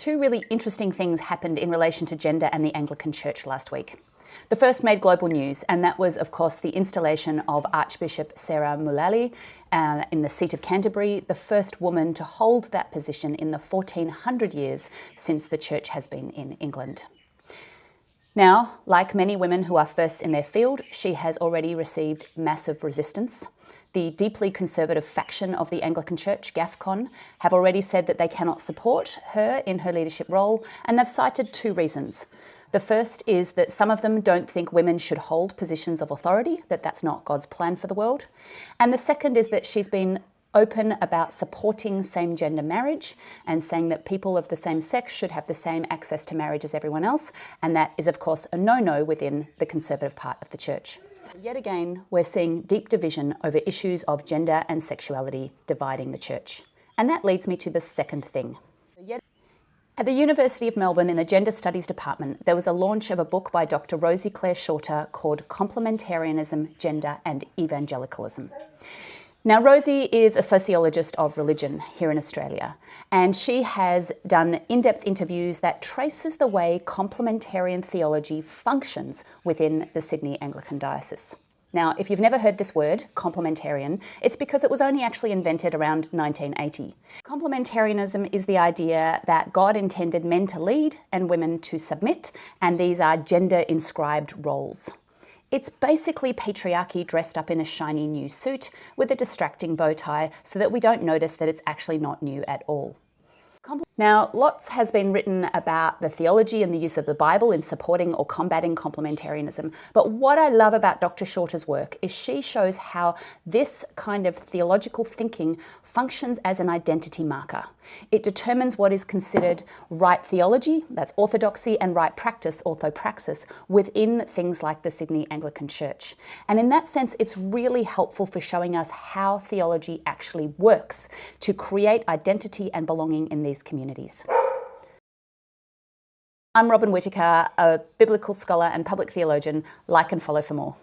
Two really interesting things happened in relation to gender and the Anglican Church last week. The first made global news, and that was, of course, the installation of Archbishop Sarah Mullally in the seat of Canterbury, the first woman to hold that position in the 1400 years since the Church has been in England. Now, like many women who are first in their field, she has already received massive resistance. The deeply conservative faction of the Anglican Church, GAFCON, have already said that they cannot support her in her leadership role, and they've cited two reasons. The first is that some of them don't think women should hold positions of authority, that that's not God's plan for the world. And the second is that she's been open about supporting same-gender marriage and saying that people of the same sex should have the same access to marriage as everyone else, and that is, of course, a no-no within the conservative part of the Church. Yet again, we're seeing deep division over issues of gender and sexuality dividing the Church. And that leads me to the second thing. At the University of Melbourne in the Gender Studies Department, there was a launch of a book by Dr. Rosie Clare Shorter called Complementarianism, Gender and Evangelicalism. Now, Rosie is a sociologist of religion here in Australia, and she has done in-depth interviews that traces the way complementarian theology functions within the Sydney Anglican Diocese. Now, if you've never heard this word, complementarian, it's because it was only actually invented around 1980. Complementarianism is the idea that God intended men to lead and women to submit, and these are gender-inscribed roles. It's basically patriarchy dressed up in a shiny new suit with a distracting bow tie so that we don't notice that it's actually not new at all. Now, lots has been written about the theology and the use of the Bible in supporting or combating complementarianism, but what I love about Dr. Shorter's work is she shows how this kind of theological thinking functions as an identity marker. It determines what is considered right theology, that's orthodoxy, and right practice, orthopraxis, within things like the Sydney Anglican Church. And in that sense, it's really helpful for showing us how theology actually works to create identity and belonging in these communities. I'm Robin Whittaker, a biblical scholar and public theologian. Like and follow for more.